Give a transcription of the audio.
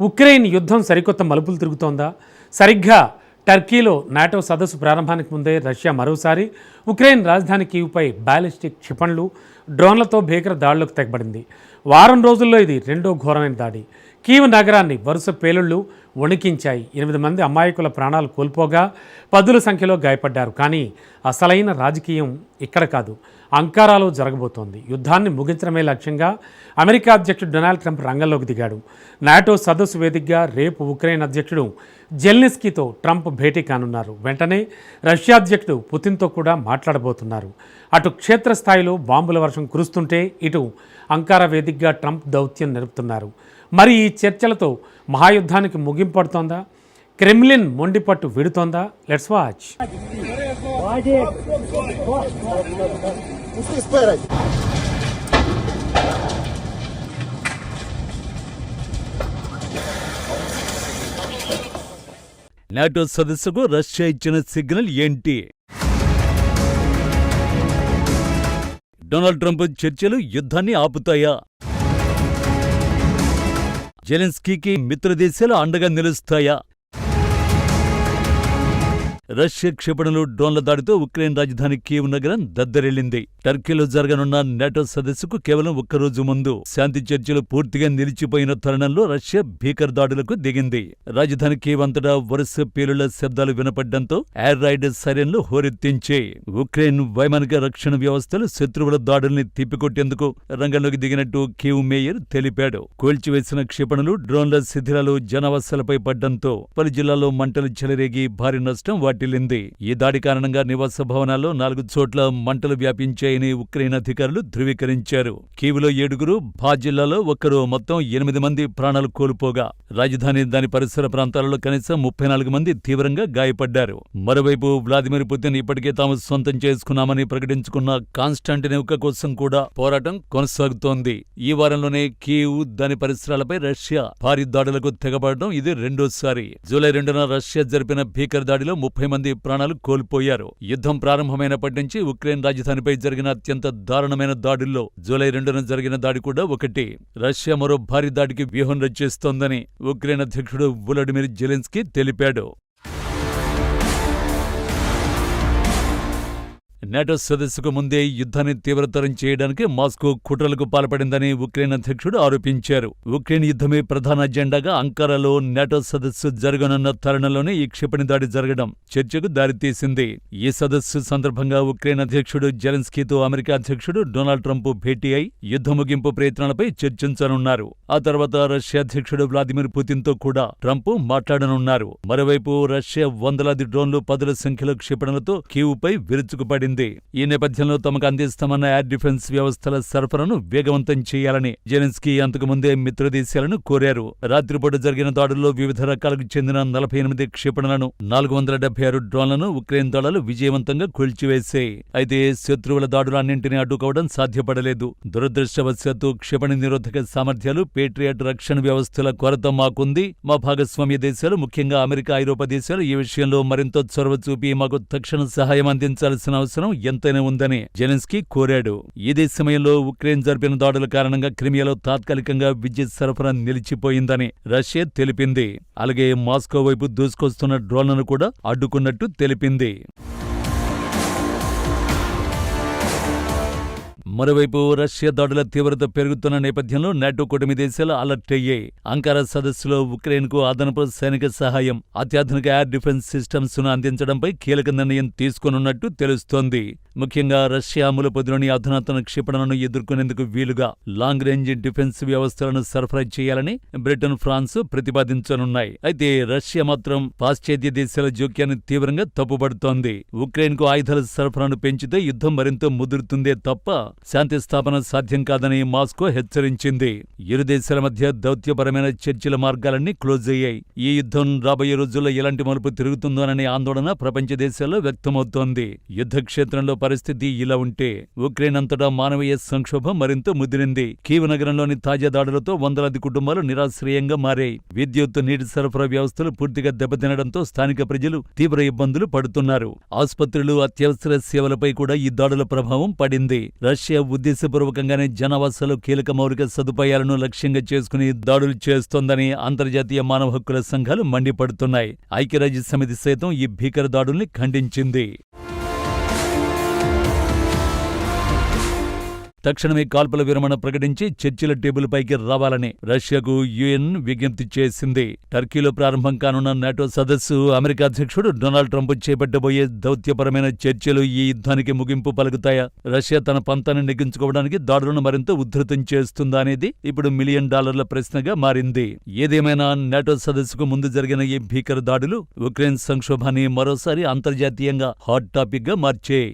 Ukraine యుద్ధం సరికొత్త మలుపులు తిరుగుతోందా? సరిగ్గా టర్కీలో నాటో సదస్సు ప్రారంభానికి ముందే రష్యా మరోసారి ఉక్రెయిన్ రాజధాని కీవ్పై బ్యాలిస్టిక్ క్షిపణులు, డ్రోన్లతో భీకర దాడులకు తెగబడింది. వారం రోజుల్లో ఇది రెండో ఘోరమైన దాడి. కీవ్ నగరాన్ని వరుస పేలుళ్లు వణికించాయి. 8 మంది అమాయకుల ప్రాణాలు కోల్పోగా పదుల సంఖ్యలో గాయపడ్డారు. కానీ అసలైన రాజకీయం ఇక్కడ కాదు, అంకారాలో జరగబోతోంది. యుద్ధాన్ని ముగించడమే లక్ష్యంగా అమెరికా అధ్యక్షుడు డొనాల్డ్ ట్రంప్ రంగంలోకి దిగాడు. నాటో సదస్సు వేదికగా రేపు ఉక్రెయిన్ అధ్యక్షుడు జెలెన్స్కీతో ట్రంప్ భేటీ కానున్నారు. వెంటనే రష్యా అధ్యక్షుడు పుతిన్తో కూడా మాట్లాడబోతున్నారు. అటు క్షేత్రస్థాయిలో బాంబుల వర్షం కురుస్తుంటే ఇటు అంకారా వేదికగా ట్రంప్ దౌత్యం నిలుపుతున్నారు. మరి ఈ చర్చలతో మహాయుద్ధానికి ముగింపు పడుతోందా? క్రెమ్లిన్ మొండిపట్టు విడుతోందా? Let's watch. నాటో సదస్సుకు రష్యా ఇచ్చిన సిగ్నల్ ఏంటి? డొనాల్డ్ ట్రంప్ చర్చలు యుద్ధాన్ని ఆపుతాయా? జెలెన్స్కీకి మిత్రదేశాలు అండగా నిలుస్తాయా? రష్యా క్షిపణులు, డ్రోన్ల దాడితో ఉక్రెయిన్ రాజధాని కీవ్ నగరం దద్దరిల్లింది. టర్కీలో జరగనున్న నాటో సదస్సుకు కేవలం ఒక్కరోజు ముందు శాంతి చర్చలు పూర్తిగా నిలిచిపోయిన తరుణంలో రష్యా భీకర దాడులకు దిగింది. రాజధాని కీవ్ అంతటా వరుస పేలుళ్ల శబ్దాలు వినపడ్డంతో ఎయిర్ రైడ్ సైరన్లు హోరెత్తించే ఉక్రెయిన్ వైమానిక రక్షణ వ్యవస్థలు శత్రువుల దాడుల్ని తిప్పికొట్టేందుకు రంగంలోకి దిగినట్టు కీవ్ మేయర్ తెలిపాడు. కూల్చివేసిన క్షిపణులు, డ్రోన్ల శిథిలాలు జనావాసాలపై పడ్డంతో పలు జిల్లాల్లో మంటలు చెలరేగి భారీ నష్టం వాటిల్లింది. ఈ దాడి కారణంగా నివాస భవనాల్లో 4 చోట్ల మంటలు వ్యాపించాయని ఉక్రెయిన్ అధికారులు ధృవీకరించారు. కీవ్లో 7, భా జిల్లాలో ఒక్కరు, మొత్తం 8 మంది ప్రాణాలు కోల్పోగా రాజధాని దాని పరిసర ప్రాంతాలలో కనీసం 34 మంది తీవ్రంగా గాయపడ్డారు. మరోవైపు వ్లాదిమిర్ పుతిన్ ఇప్పటికే తాము సొంతం చేసుకున్నామని ప్రకటించుకున్న కాన్స్టాంటినోవ్కా కోసం కూడా పోరాటం కొనసాగుతోంది. ఈ వారంలోనే కీవ్, దాని పరిసరాలపై రష్యా భారీ దాడులకు తెగబడడం ఇది రెండోసారి. జూలై 2న రష్యా జరిపిన భీకర దాడిలో 30 మంది ప్రాణాలు కోల్పోయారు. యుద్ధం ప్రారంభమైనప్పటి నుంచి ఉక్రెయిన్ రాజధానిపై జరిగిన అత్యంత దారుణమైన దాడుల్లో జూలై 2న జరిగిన దాడి కూడా ఒకటి. రష్యా మరో భారీ దాడికి వ్యూహం రచిస్తోందని ఉక్రెయిన్ అధ్యక్షుడు వొలోడిమిర్ జెలెన్స్కీ తెలిపాడు. నాటో సదస్సుకు ముందే యుద్ధాన్ని తీవ్రతరం చేయడానికి మాస్కో కుట్రలకు పాల్పడిందని ఉక్రెయిన్ అధ్యక్షుడు ఆరోపించారు. ఉక్రెయిన్ యుద్ధమే ప్రధాన అజెండాగా అంకారాలో నాటో సదస్సు జరగనున్న తరుణంలోనే ఈ క్షిపణి దాడి జరగడం చర్చకు దారితీసింది. ఈ సదస్సు సందర్భంగా ఉక్రెయిన్ అధ్యక్షుడు జెలెన్స్కీతో అమెరికా అధ్యక్షుడు డొనాల్డ్ ట్రంప్ భేటీ అయి యుద్ధ ముగింపు ప్రయత్నాలపై చర్చించనున్నారు. ఆ తర్వాత రష్యా అధ్యక్షుడు వ్లాదిమిర్ పుతిన్తో కూడా ట్రంప్ మాట్లాడనున్నారు. మరోవైపు రష్యా వందలాది డ్రోన్లు, పదుల సంఖ్యలో క్షిపణులతో కీవ్పై విరుచుకుపడింది. ఈ నేపథ్యంలో తమకు అందిస్తామన్న ఎయిర్ డిఫెన్స్ వ్యవస్థల సరఫరాను వేగవంతం చేయాలని జెలెన్స్కీ అంతకుముందే మిత్రదేశాలను కోరారు. రాత్రిపూట జరిగిన దాడుల్లో వివిధ రకాలకు చెందిన 48 క్షిపణులను, 476 డ్రోన్లను ఉక్రెయిన్ దళాలు విజయవంతంగా కూల్చివేశాయి. అయితే శత్రువుల దాడులు అన్నింటినీ అడ్డుకోవడం సాధ్యపడలేదు. దురదృష్టవశాత్తు క్షిపణి నిరోధక సామర్థ్యాలు, పేట్రియాట్ రక్షణ వ్యవస్థల కొరత మాకుంది. మా భాగస్వామ్య దేశాలు, ముఖ్యంగా అమెరికా, ఐరోపా దేశాలు ఈ విషయంలో మరింత చొరవ చూపి మాకు తక్షణ సహాయం అందించాల్సిన అవసరం ఎంతైనా ఉందని జెలెన్స్కీ కోరాడు. ఇదే సమయంలో ఉక్రెయిన్ జరిపిన దాడుల కారణంగా క్రిమియాలో తాత్కాలికంగా విద్యుత్ సరఫరా నిలిచిపోయిందని రష్యా తెలిపింది. అలాగే మాస్కో వైపు దూసుకొస్తున్న డ్రోన్లను కూడా అడ్డుకున్నట్టు తెలిపింది. మరోవైపు రష్యా దాడుల తీవ్రత పెరుగుతున్న నేపథ్యంలో నాటో కూటమి దేశాలు అలర్ట్ అయ్యాయి. అంకారా సదస్సులో ఉక్రెయిన్కు అదనపు సైనిక సహాయం, అత్యాధునిక ఎయిర్ డిఫెన్స్ సిస్టమ్స్ ను అందించడంపై కీలక నిర్ణయం తీసుకోనున్నట్టు తెలుస్తోంది. ముఖ్యంగా రష్యా అమలు పొందిలోని అధునాతన క్షిపణులను ఎదుర్కొనేందుకు వీలుగా లాంగ్ రేంజ్ డిఫెన్స్ వ్యవస్థలను సరఫరా చేయాలని బ్రిటన్, ఫ్రాన్స్ ప్రతిపాదించనున్నాయి. అయితే రష్యా మాత్రం పాశ్చాత్య దేశాల జోక్యాన్ని తీవ్రంగా తప్పుపడుతోంది. ఉక్రెయిన్కు ఆయుధాల సరఫరాను పెంచితే యుద్ధం మరింత ముదురుతుందే తప్ప శాంతి స్థాపన సాధ్యం కాదని మాస్కో హెచ్చరించింది. ఇరు దేశాల మధ్య దౌత్యపరమైన చర్చల మార్గాలన్నీ క్లోజ్ అయ్యాయి. ఈ యుద్ధం రాబోయే రోజుల్లో ఎలాంటి మలుపు తిరుగుతుందోననే ఆందోళన ప్రపంచ దేశాల్లో వ్యక్తమవుతోంది. యుద్ధ క్షేత్రంలో పరిస్థితి ఇలా ఉంటే ఉక్రెయిన్ అంతటా మానవీయ సంక్షోభం మరింత ముదిరింది. కీవ్ నగరంలోని తాజా దాడులతో వందలాది కుటుంబాలు నిరాశ్రయంగా మారాయి. విద్యుత్, నీటి సరఫరా వ్యవస్థలు పూర్తిగా దెబ్బతినడంతో స్థానిక ప్రజలు తీవ్ర ఇబ్బందులు పడుతున్నారు. ఆసుపత్రులు, అత్యవసర సేవలపై కూడా ఈ దాడుల ప్రభావం పడింది. రష్యా రష్యా ఉద్దేశపూర్వకంగానే జనావాసాలు కీలక మౌలిక సదుపాయాలను లక్ష్యంగా చేసుకుని దాడులు చేస్తోందని అంతర్జాతీయ మానవ హక్కుల సంఘాలు మండిపడుతున్నాయి. ఐక్యరాజ్యసమితి సైతం ఈ భీకర దాడుల్ని ఖండించింది. తక్షణమే కాల్పుల విరమణ ప్రకటించి చర్చల టేబుల్ పైకి రావాలని రష్యాకు యుఎన్ విజ్ఞప్తి చేసింది. టర్కీలో ప్రారంభం కానున్న నాటో సదస్సు అమెరికా అధ్యక్షుడు డొనాల్డ్ ట్రంప్ చేపట్టబోయే దౌత్యపరమైన చర్చలు ఈ యుద్ధానికి ముగింపు పలుకుతాయా? రష్యా తన పంతాన్ని నెగ్గించుకోవడానికి దాడులను మరింత ఉధృతం చేస్తుందా అనేది ఇప్పుడు $1 మిలియన్ ప్రశ్నగా మారింది. ఏదేమైనా నాటో సదస్సుకు ముందు జరిగిన ఈ భీకర దాడులు ఉక్రెయిన్ సంక్షోభాన్ని మరోసారి అంతర్జాతీయంగా హాట్ టాపిక్ గా మార్చాయి.